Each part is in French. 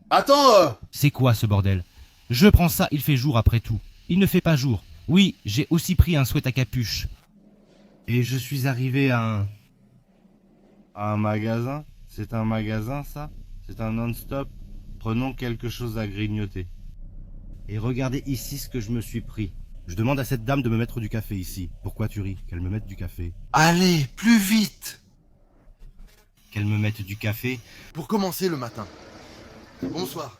Attends C'est quoi ce bordel? Je prends ça, il fait jour après tout. Il ne fait pas jour. Oui, j'ai aussi pris un sweat à capuche. Et je suis arrivé à un magasin. C'est un magasin, ça? C'est un non-stop. Prenons quelque chose à grignoter. Et regardez ici ce que je me suis pris. Je demande à cette dame de me mettre du café ici. Pourquoi tu ris? Qu'elle me mette du café. Allez, plus vite. Qu'elle me mette du café. Pour commencer le matin. Bonsoir.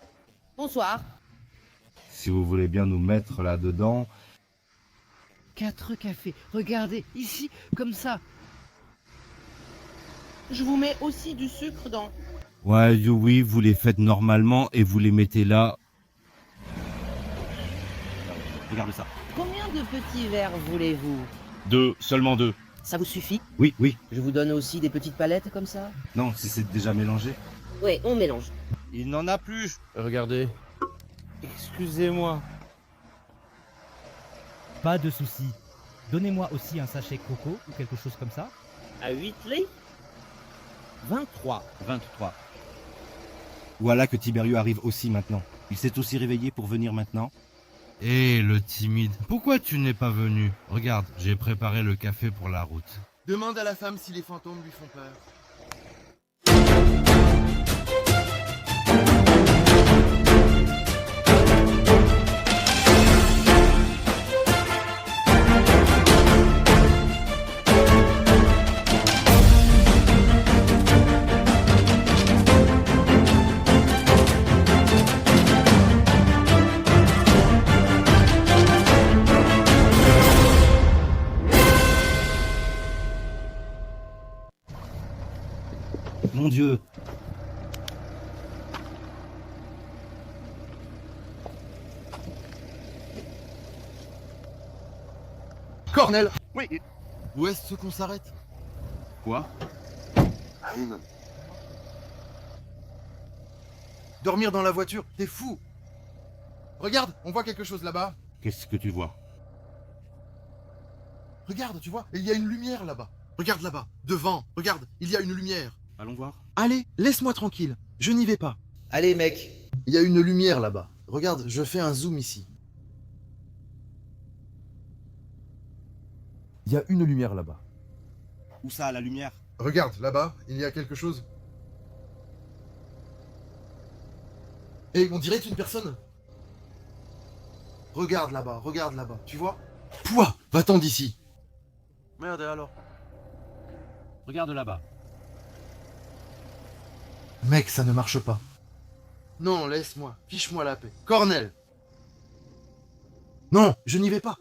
Bonsoir. Si vous voulez bien nous mettre là-dedans. 4 cafés. Regardez, ici, comme ça. Je vous mets aussi du sucre dans. Ouais, oui, vous les faites normalement et vous les mettez là. Regarde ça. Combien de petits verres voulez-vous? Deux, seulement deux. Ça vous suffit? Oui, oui. Je vous donne aussi des petites palettes comme ça? Non, si c'est déjà mélangé. Oui, on mélange. Il n'en a plus. Regardez. Excusez-moi. Pas de souci. Donnez-moi aussi un sachet coco ou quelque chose comme ça. À 8 lits? 23. 23. Voilà que Tiberiu arrive aussi maintenant. Il s'est aussi réveillé pour venir maintenant. Hé, le timide. Pourquoi tu n'es pas venu? Regarde, j'ai préparé le café pour la route. Demande à la femme si les fantômes lui font peur. Mon Dieu. Cornel. Oui. Où est-ce qu'on s'arrête? Quoi? Dormir dans la voiture, t'es fou. Regarde, on voit quelque chose là-bas. Qu'est-ce que tu vois? Regarde, tu vois, il y a une lumière là-bas. Regarde là-bas, devant, regarde, il y a une lumière. Allons voir. Allez, laisse-moi tranquille, je n'y vais pas. Allez, mec. Il y a une lumière là-bas. Regarde, je fais un zoom ici. Il y a une lumière là-bas. Où ça, la lumière? Regarde, là-bas, il y a quelque chose. Et on dirait une personne. Regarde là-bas, tu vois? Pouah, va-t'en d'ici. Merde, et alors? Regarde là-bas. Mec, ça ne marche pas. Non, laisse-moi, fiche-moi la paix. Cornel. Non, je n'y vais pas.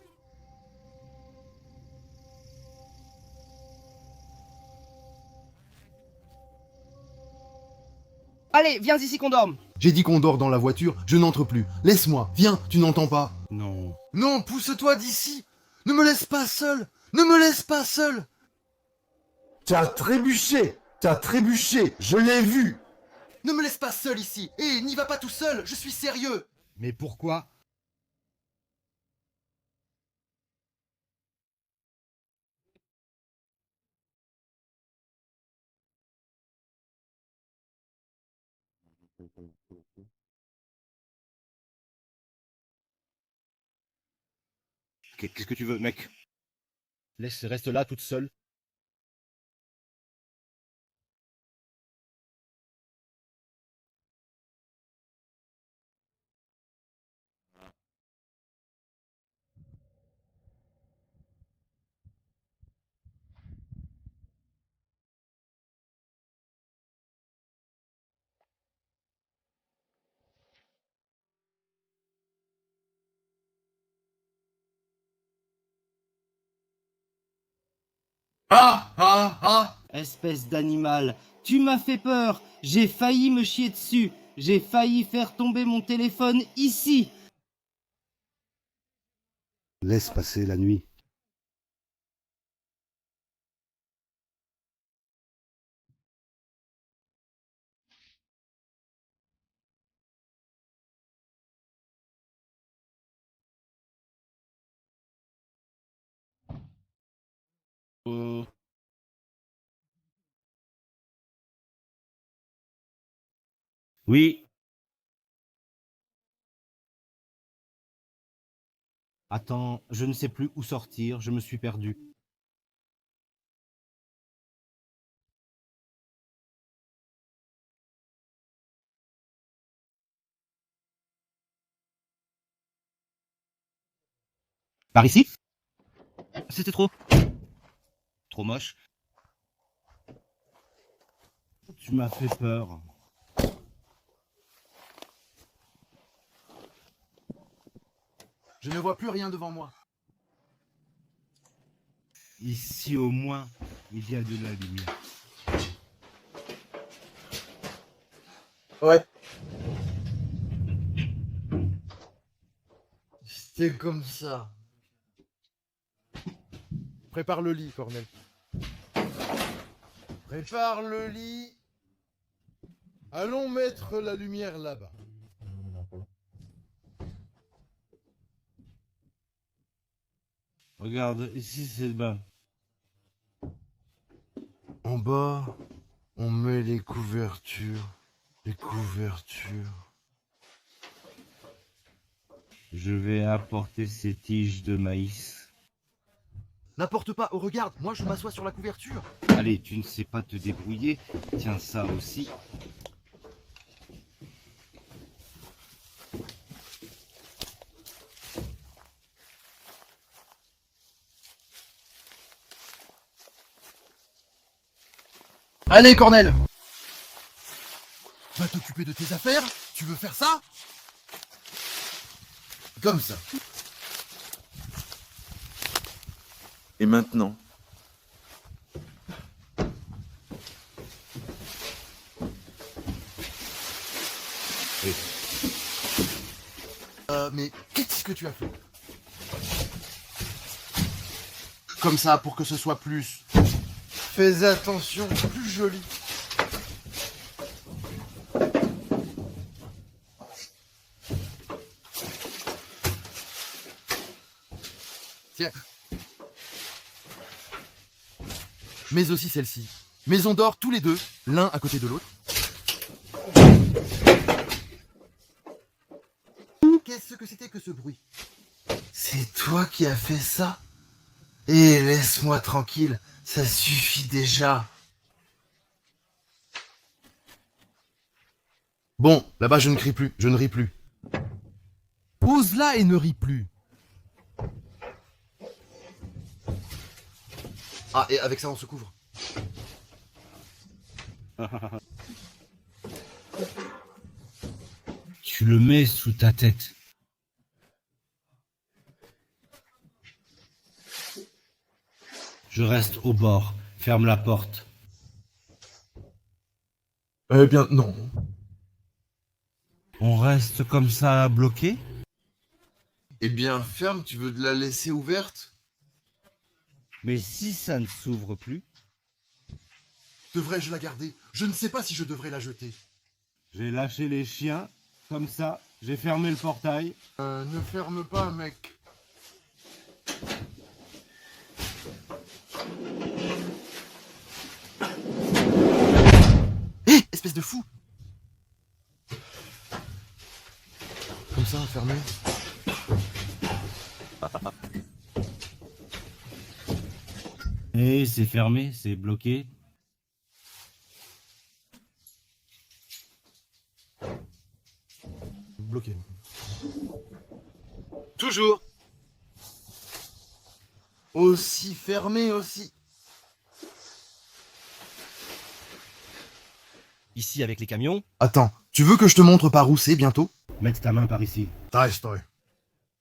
Allez, viens ici qu'on dorme. J'ai dit qu'on dort dans la voiture, je n'entre plus. Laisse-moi, viens, tu n'entends pas. Non. Non, pousse-toi d'ici. Ne me laisse pas seul. Ne me laisse pas seul. T'as trébuché, je l'ai vu. Ne me laisse pas seul ici. Et n'y va pas tout seul, je suis sérieux. Mais pourquoi? Qu'est-ce que tu veux, mec? Reste là toute seule. Ah, ah, ah. Espèce d'animal, tu m'as fait peur. J'ai failli me chier dessus. J'ai failli faire tomber mon téléphone ici. Laisse passer la nuit. Oui, Attends, je ne sais plus où sortir, je me suis perdu. Par ici? C'était trop. Trop moche. Tu m'as fait peur. Je ne vois plus rien devant moi. Ici au moins, il y a de la lumière. Ouais. C'était comme ça. Prépare le lit, Cornel. Prépare le lit. Allons mettre la lumière là-bas. Regarde, ici c'est le bain. En bas, on met les couvertures. Les couvertures. Je vais apporter ces tiges de maïs. N'importe pas, oh regarde, moi je m'assois sur la couverture. Allez, tu ne sais pas te débrouiller. Tiens ça aussi. Allez, Cornel. Va t'occuper de tes affaires. Tu veux faire ça? Comme ça. Et maintenant? Mais qu'est-ce que tu as fait? Comme ça, pour que ce soit plus... Fais attention, plus joli. Tiens. Mais aussi celle-ci. Maison d'or tous les deux, l'un à côté de l'autre. Qu'est-ce que c'était que ce bruit? C'est toi qui as fait ça? Et laisse-moi tranquille, ça suffit déjà. Bon, là-bas je ne crie plus, je ne ris plus. Pose là et ne ris plus. Ah, et avec ça on se couvre. Tu le mets sous ta tête. Je reste au bord. Ferme la porte. Eh bien, non. On reste comme ça bloqué? Eh bien, ferme, tu veux de la laisser ouverte? Mais si ça ne s'ouvre plus? Devrais-je la garder? Je ne sais pas si je devrais la jeter. J'ai lâché les chiens. Comme ça, j'ai fermé le portail. Ne ferme pas, mec. Hé, espèce de fou! Comme ça, fermé. Et c'est fermé, c'est bloqué. Bloqué. Toujours. Aussi fermé aussi. Ici avec les camions. Attends, tu veux que je te montre par où c'est bientôt? Mets ta main par ici.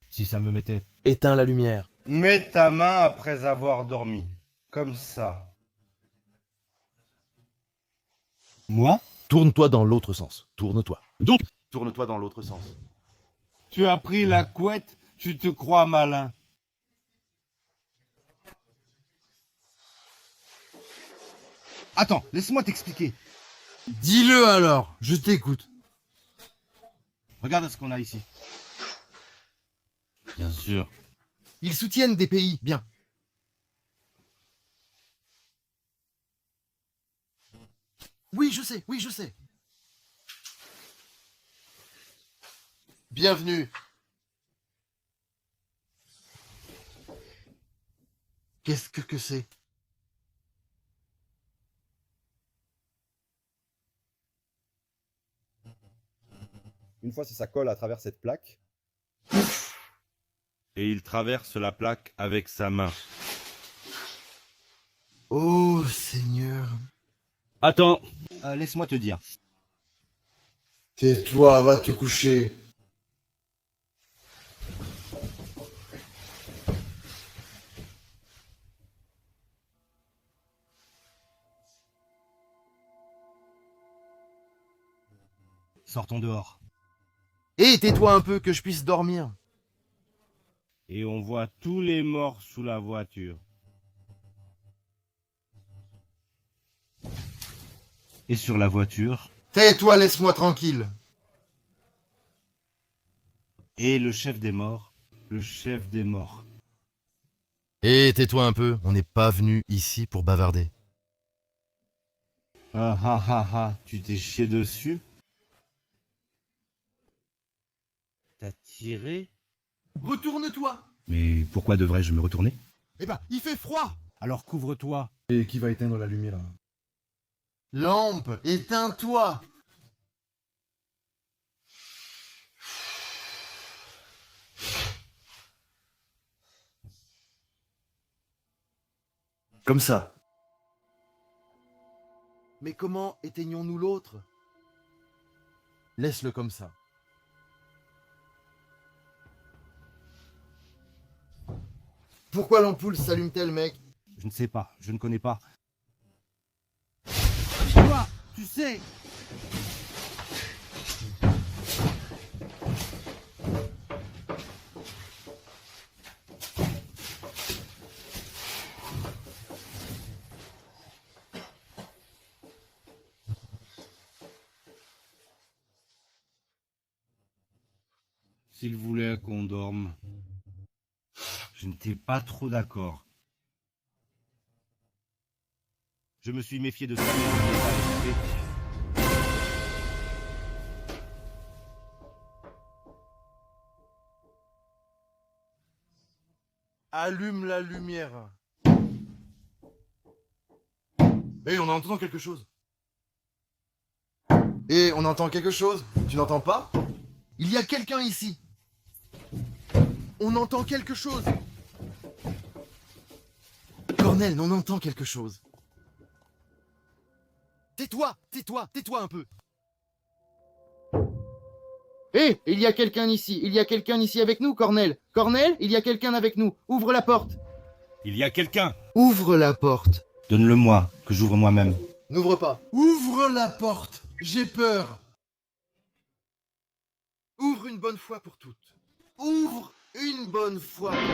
Si ça me mettait. Éteins la lumière. Mets ta main après avoir dormi. Comme ça. Moi? Tourne-toi dans l'autre sens. Tourne-toi. Donc, Tourne-toi dans l'autre sens. tu as pris la couette, tu te crois malin. Attends, laisse-moi t'expliquer. Dis-le alors, je t'écoute. Regarde ce qu'on a ici. Bien sûr. Ils soutiennent des pays, bien. Oui, je sais, oui, je sais. Bienvenue. Qu'est-ce que c'est? Une fois, ça colle à travers cette plaque. Et il traverse la plaque avec sa main. Oh Seigneur. Attends, laisse-moi te dire. Tais-toi, va te coucher. Sortons dehors. Hé, tais-toi un peu, que je puisse dormir. Et on voit tous les morts sous la voiture. Et sur la voiture, Tais-toi, laisse-moi tranquille. et le chef des morts. Le chef des morts. Hé, tais-toi un peu, on n'est pas venu ici pour bavarder. Ah ah ah ah, tu t'es chié dessus? T'as tiré? Retourne-toi. Mais pourquoi devrais-je me retourner? Eh ben, il fait froid. Alors couvre-toi. Et qui va éteindre la lumière là? Lampe, éteins-toi. Comme ça. Mais comment éteignons-nous l'autre? Laisse-le comme ça. Pourquoi l'ampoule s'allume-t-elle, mec? Je ne sais pas, je ne connais pas. Toi, tu sais. S'il voulait qu'on dorme, je n'étais pas trop d'accord. Je me suis méfié de ça, mais je n'ai pas écouté. Allume la lumière. Hé, on entend quelque chose. Hé, on entend quelque chose. Tu n'entends pas? Il y a quelqu'un ici. On entend quelque chose. Cornel, on entend quelque chose. Tais-toi, tais-toi, tais-toi un peu. Hé, il y a quelqu'un ici. Il y a quelqu'un ici avec nous, Cornel. Cornel, il y a quelqu'un avec nous. Ouvre la porte. Il y a quelqu'un. Ouvre la porte. Donne-le-moi, que j'ouvre moi-même. N'ouvre pas. Ouvre la porte. J'ai peur. Ouvre une bonne fois pour toutes. Ouvre une bonne fois pour toutes.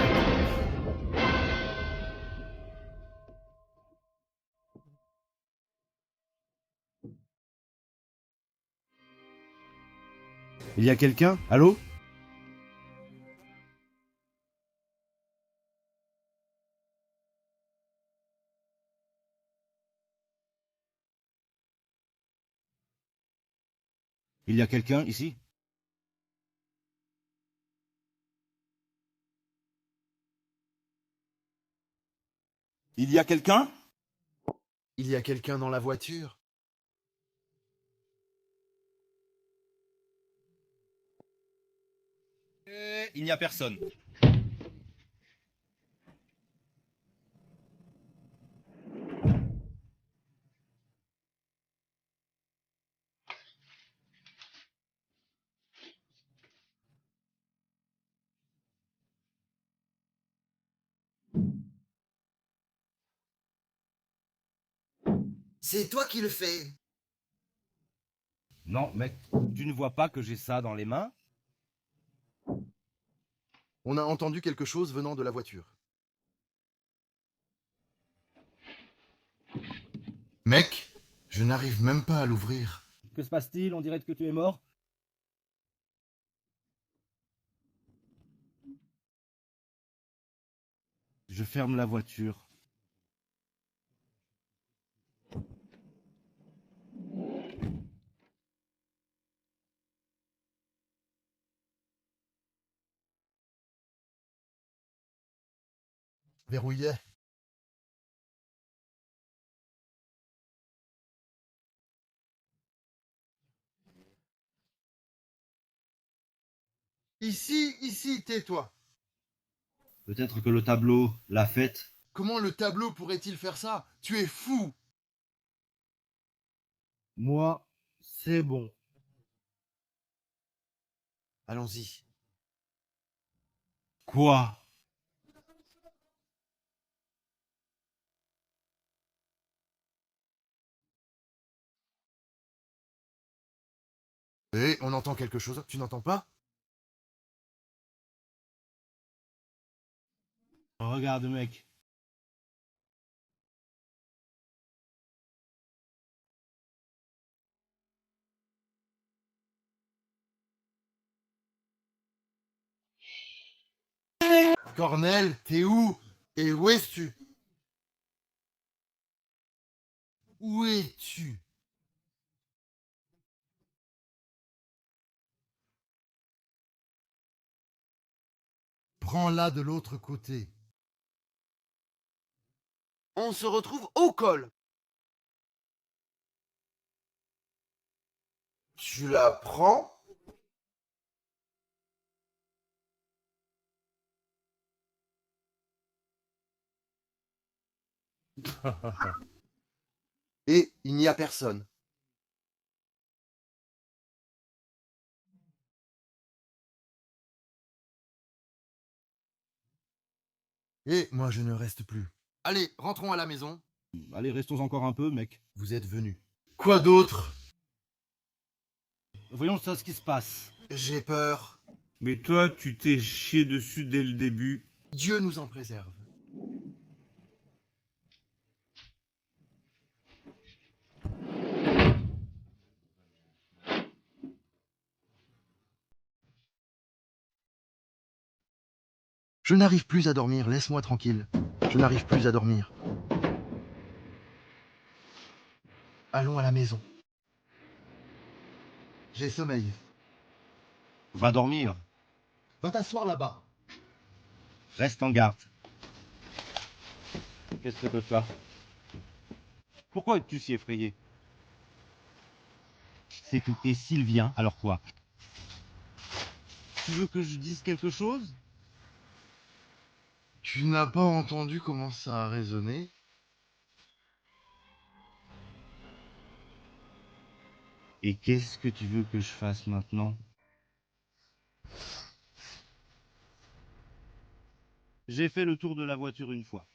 Il y a quelqu'un? Allô? Il y a quelqu'un ici? Il y a quelqu'un? Il y a quelqu'un dans la voiture. Il n'y a personne. C'est toi qui le fais. Non, mec, tu ne vois pas que j'ai ça dans les mains? On a entendu quelque chose venant de la voiture. Mec, je n'arrive même pas à l'ouvrir. Que se passe-t-il? On dirait que tu es mort. Je ferme la voiture. Verrouillé. Ici, tais-toi. Peut-être que le tableau l'a faite. Comment le tableau pourrait-il faire ça? Tu es fou. Moi, c'est bon. Allons-y. Quoi? Eh, on entend quelque chose, tu n'entends pas? Regarde, mec. Cornel, t'es où? Et où es-tu? Où es-tu? Prends-la de l'autre côté. On se retrouve au col. Tu la prends? Et il n'y a personne. Et moi je ne reste plus. Allez, rentrons à la maison. Allez, restons encore un peu, mec. Vous êtes venus. Quoi d'autre? Voyons ça, ce qui se passe. J'ai peur. Mais toi, tu t'es chié dessus dès le début. Dieu nous en préserve. Je n'arrive plus à dormir, laisse-moi tranquille. Je n'arrive plus à dormir. Allons à la maison. J'ai sommeil. Va dormir. Va t'asseoir là-bas. Reste en garde. Qu'est-ce que tu as? Pourquoi es-tu si effrayé? C'est que t'es Sylvien, alors quoi? Tu veux que je dise quelque chose? Tu n'as pas entendu comment ça a résonné? Et qu'est-ce que tu veux que je fasse maintenant? J'ai fait le tour de la voiture une fois.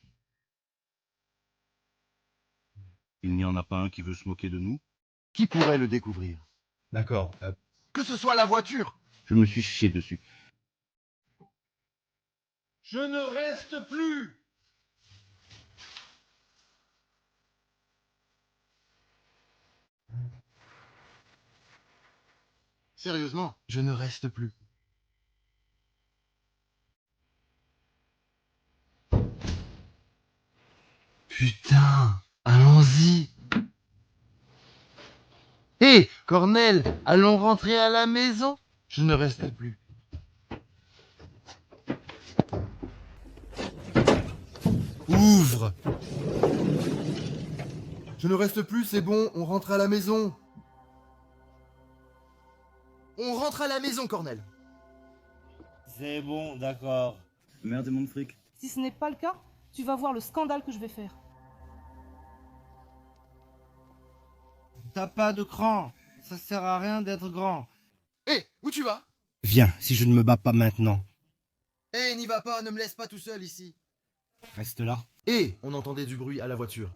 Il n'y en a pas un qui veut se moquer de nous? Qui pourrait le découvrir? D'accord. Que ce soit la voiture! Je me suis chié dessus. Je ne reste plus! Sérieusement, je ne reste plus. Putain, allons-y. Hé, Cornel, allons rentrer à la maison. Je ne reste plus. Ouvre. Je ne reste plus, c'est bon, on rentre à la maison. On rentre à la maison, Cornel. C'est bon, d'accord. Merde, mon fric. Si ce n'est pas le cas, tu vas voir le scandale que je vais faire. T'as pas de cran. Ça sert à rien d'être grand. Hé, où tu vas? Viens, si je ne me bats pas maintenant. Hé, n'y va pas, ne me laisse pas tout seul ici. Reste là. Et on entendait du bruit à la voiture.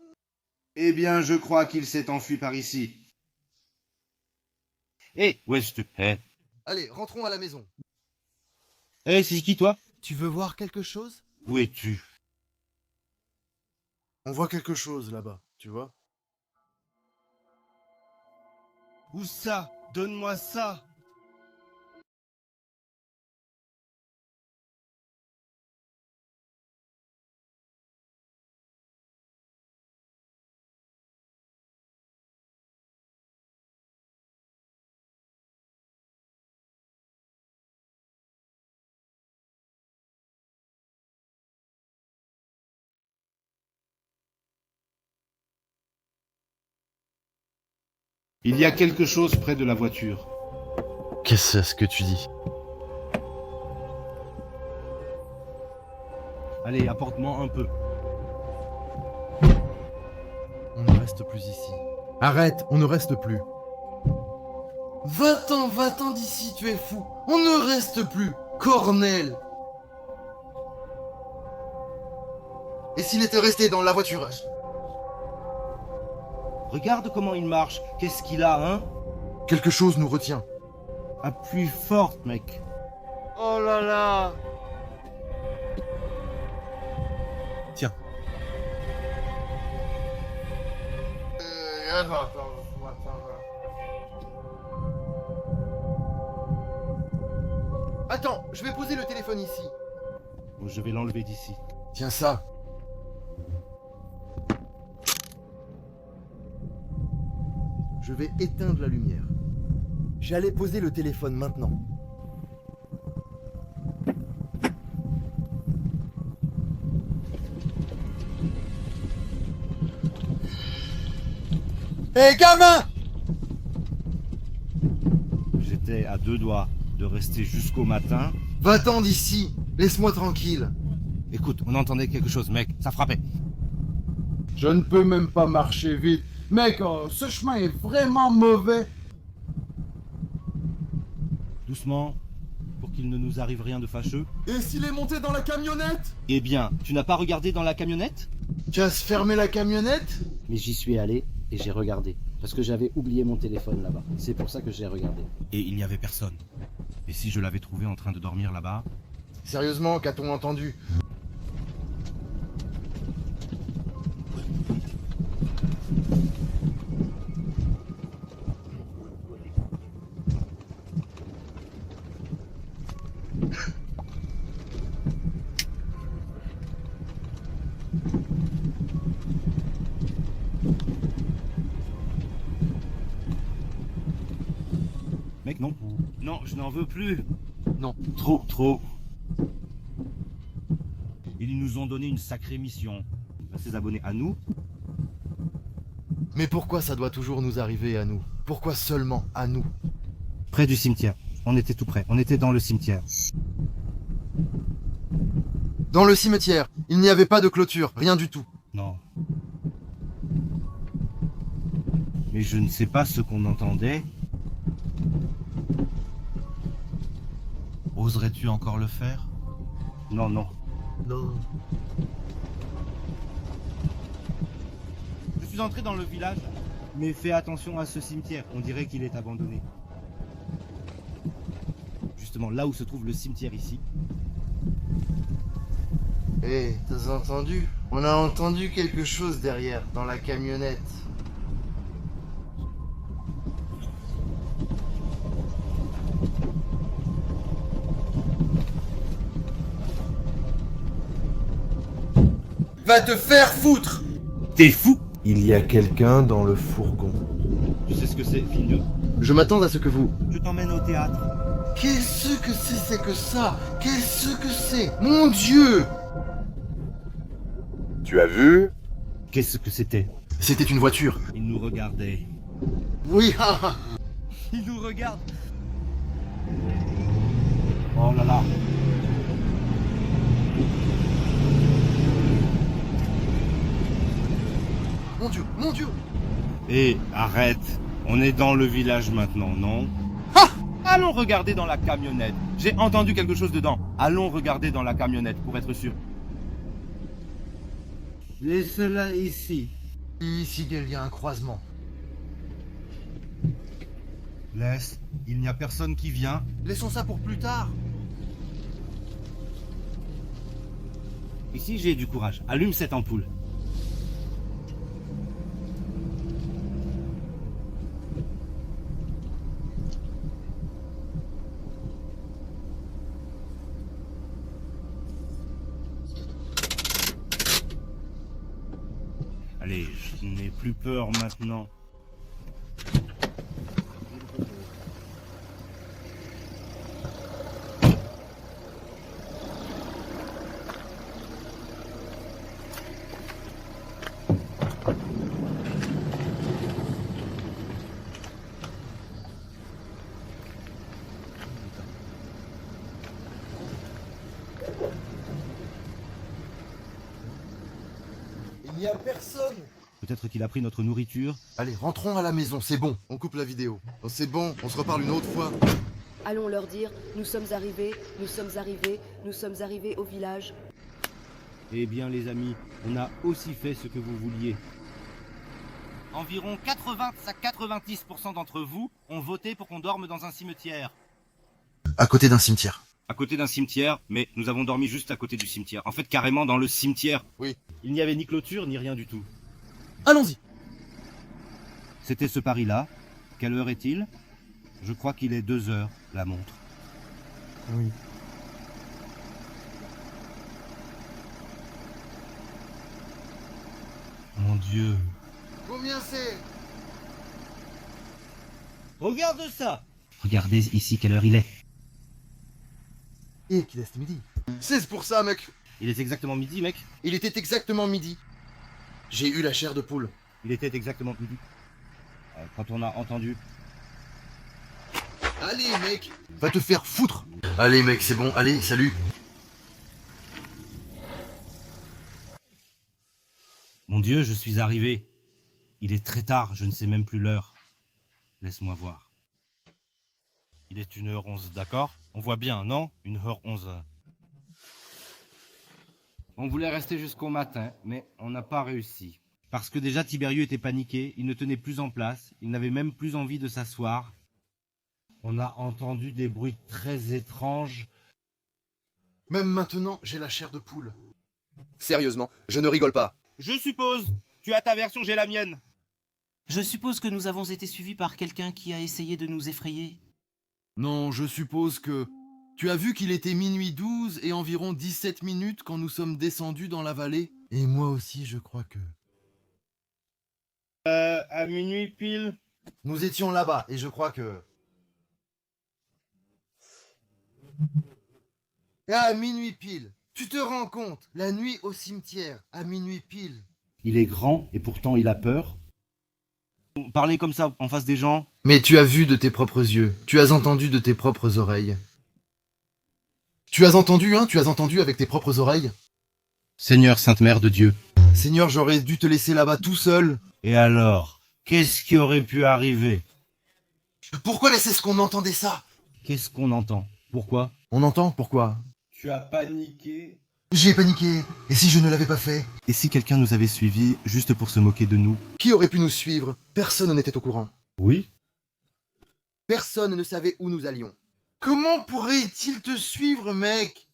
Eh bien, je crois qu'il s'est enfui par ici. Hé, où est-ce que tu es? Allez, rentrons à la maison. Hé, c'est qui toi? Tu veux voir quelque chose? Où es-tu? On voit quelque chose là-bas, tu vois? Où ça? Donne-moi ça. Il y a quelque chose près de la voiture. Qu'est-ce que tu dis? Allez, apporte-moi un peu. On ne reste plus ici. Arrête, on ne reste plus. Va-t'en d'ici, tu es fou. On ne reste plus. Cornel. Et s'il était resté dans la voiture? Regarde comment il marche. Qu'est-ce qu'il a, hein? Quelque chose nous retient. Appuie forte, mec. Oh là là. Tiens. Attends, je vais poser le téléphone ici. Bon, je vais l'enlever d'ici. Tiens ça. Je vais éteindre la lumière. J'allais poser le téléphone maintenant. Hé, gamin! J'étais à 2 doigts de rester jusqu'au matin. Va-t'en d'ici. Laisse-moi tranquille. Écoute, on entendait quelque chose, mec. Ça frappait. Je ne peux même pas marcher vite. Mec, ce chemin est vraiment mauvais. Doucement, pour qu'il ne nous arrive rien de fâcheux. Et s'il est monté dans la camionnette? Eh bien, tu n'as pas regardé dans la camionnette? Tu as fermé la camionnette? Mais j'y suis allé et j'ai regardé. Parce que j'avais oublié mon téléphone là-bas. C'est pour ça que j'ai regardé. Et il n'y avait personne. Et si je l'avais trouvé en train de dormir là-bas? Sérieusement, qu'a-t-on entendu? Mec, non. Non, je n'en veux plus. Non. Trop. Ils nous ont donné une sacrée mission. À ses abonnés à nous. Mais pourquoi ça doit toujours nous arriver à nous? Pourquoi seulement à nous? Près du cimetière. On était tout près. On était dans le cimetière. Dans le cimetière, il n'y avait pas de clôture, rien du tout. Non. Mais je ne sais pas ce qu'on entendait. Oserais-tu encore le faire? Non. Non. Je suis entré dans le village. Mais fais attention à ce cimetière. On dirait qu'il est abandonné. Justement, là où se trouve le cimetière ici. Hé, t'as entendu? On a entendu quelque chose derrière, dans la camionnette. Va te faire foutre! T'es fou! Il y a quelqu'un dans le fourgon. Tu sais ce que c'est, Figneux? Je m'attends à ce que vous... Je t'emmène au théâtre. Qu'est-ce que c'est que ça? Qu'est-ce que c'est? Mon Dieu! Tu as vu? Qu'est-ce que c'était? C'était une voiture. Il nous regardait. Oui, Il nous regarde. Oh là là. Mon Dieu! Et arrête. On est dans le village maintenant, non? Allons regarder dans la camionnette. J'ai entendu quelque chose dedans. Allons regarder dans la camionnette pour être sûr. Laisse-la ici. Ici, il y a un croisement. Laisse. Il n'y a personne qui vient. Laissons ça pour plus tard. Ici, j'ai du courage. Allume cette ampoule. Allez, je n'ai plus peur maintenant. Il y a personne. Peut-être qu'il a pris notre nourriture. Allez, rentrons à la maison, c'est bon. On coupe la vidéo. Oh, c'est bon, on se reparle une autre fois. Allons leur dire, nous sommes arrivés, nous sommes arrivés, nous sommes arrivés au village. Eh bien les amis, on a aussi fait ce que vous vouliez. Environ 80 à 90% d'entre vous ont voté pour qu'on dorme dans un cimetière. À côté d'un cimetière. À côté d'un cimetière, mais nous avons dormi juste à côté du cimetière. En fait, carrément dans le cimetière. Oui. Il n'y avait ni clôture, ni rien du tout. Allons-y. C'était ce pari-là. Quelle heure est-il? Je crois qu'il est 2 heures, la montre. Oui. Mon Dieu. Combien c'est? Regarde ça! Regardez ici quelle heure il est. Et qu'il est midi. C'est pour ça, mec. Il est exactement midi, mec. Il était exactement midi. J'ai eu la chair de poule. Il était exactement midi. Quand on a entendu. Allez, mec. Va te faire foutre. Allez, mec, c'est bon. Allez, salut. Mon Dieu, je suis arrivé. Il est très tard, je ne sais même plus l'heure. Laisse-moi voir. Il est 1h11, d'accord? On voit bien, non? 1h11. On voulait rester jusqu'au matin, mais on n'a pas réussi. Parce que déjà Tiberiu était paniqué, il ne tenait plus en place, il n'avait même plus envie de s'asseoir. On a entendu des bruits très étranges. Même maintenant, j'ai la chair de poule. Sérieusement, je ne rigole pas. Je suppose. Tu as ta version, j'ai la mienne. Je suppose que nous avons été suivis par quelqu'un qui a essayé de nous effrayer. Non, je suppose que... Tu as vu qu'il était minuit 12 et environ 17 minutes quand nous sommes descendus dans la vallée? Et moi aussi, je crois que... À minuit pile. Nous étions là-bas, et je crois que... À minuit pile. Tu te rends compte? La nuit au cimetière, à minuit pile. Il est grand et pourtant il a peur. Parler comme ça en face des gens. Mais tu as vu de tes propres yeux. Tu as entendu de tes propres oreilles. Tu as entendu, hein? Tu as entendu avec tes propres oreilles? Seigneur Sainte Mère de Dieu. Seigneur, j'aurais dû te laisser là-bas tout seul. Et alors, qu'est-ce qui aurait pu arriver? Pourquoi laisser-ce qu'on entendait ça? Qu'est-ce qu'on entend? Pourquoi? On entend? Pourquoi? Tu as paniqué. J'ai paniqué. Et si je ne l'avais pas fait? Et si quelqu'un nous avait suivis juste pour se moquer de nous? Qui aurait pu nous suivre? Personne n'était au courant. Oui. Personne ne savait où nous allions. Comment pourrait-il te suivre, mec?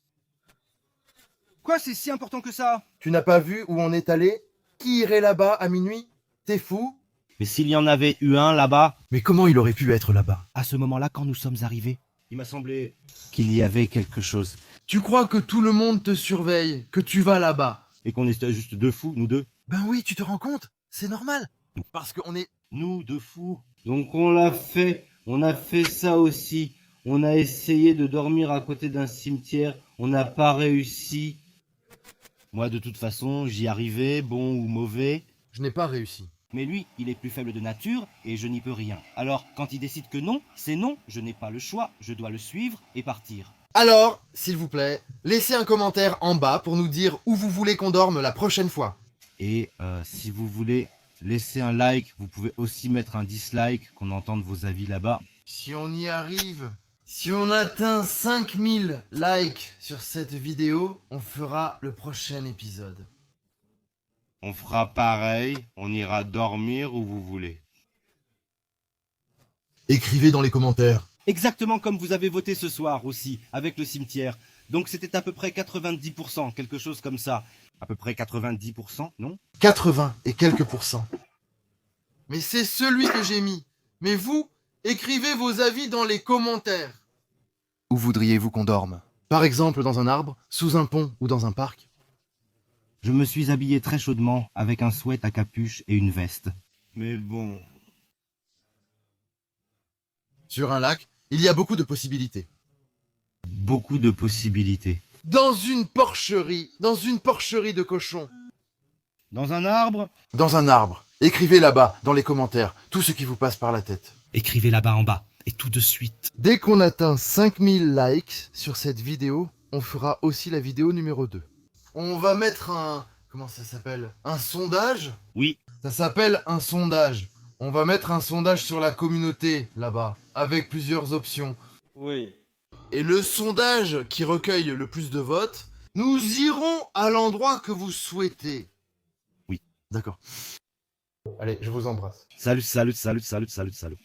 Quoi, c'est si important que ça? Tu n'as pas vu où on est allé? Qui irait là-bas à minuit? T'es fou? Mais s'il y en avait eu un là-bas? Mais comment il aurait pu être là-bas? À ce moment-là, quand nous sommes arrivés, Il m'a semblé qu'il y avait quelque chose. Tu crois que tout le monde te surveille, que tu vas là-bas? Et qu'on était juste deux fous, nous deux. Ben oui, tu te rends compte? C'est normal. Parce qu'on est... Nous, deux fous. Donc on l'a fait. On a fait ça aussi. On a essayé de dormir à côté d'un cimetière. On n'a pas réussi. Moi, de toute façon, j'y arrivais, bon ou mauvais. Je n'ai pas réussi. Mais lui, il est plus faible de nature et je n'y peux rien. Alors, quand il décide que non, c'est non. Je n'ai pas le choix. Je dois le suivre et partir. Alors, s'il vous plaît, laissez un commentaire en bas pour nous dire où vous voulez qu'on dorme la prochaine fois. Et si vous voulez laisser un like, vous pouvez aussi mettre un dislike, qu'on entende vos avis là-bas. Si on y arrive, si on atteint 5000 likes sur cette vidéo, on fera le prochain épisode. On fera pareil, on ira dormir où vous voulez. Écrivez dans les commentaires. Exactement comme vous avez voté ce soir aussi, avec le cimetière. Donc c'était à peu près 90%, quelque chose comme ça. À peu près 90%, non? 80 et quelques pourcents. Mais c'est celui que j'ai mis. Mais vous, écrivez vos avis dans les commentaires. Où voudriez-vous qu'on dorme? Par exemple dans un arbre, sous un pont ou dans un parc? Je me suis habillé très chaudement, avec un sweat à capuche et une veste. Mais bon, Sur un lac, il y a beaucoup de possibilités. Beaucoup de possibilités. Dans une porcherie de cochons. Dans un arbre? Dans un arbre. Écrivez là-bas, dans les commentaires, tout ce qui vous passe par la tête. écrivez là-bas en bas, et tout de suite. Dès qu'on atteint 5000 likes sur cette vidéo, on fera aussi la vidéo numéro 2. On va mettre un comment ça s'appelle? Un sondage? Oui. Ça s'appelle un sondage. On va mettre un sondage sur la communauté, là-bas, avec plusieurs options. Oui. Et le sondage qui recueille le plus de votes, nous irons à l'endroit que vous souhaitez. Oui. D'accord. Allez, je vous embrasse. Salut, salut, salut, salut, salut, salut.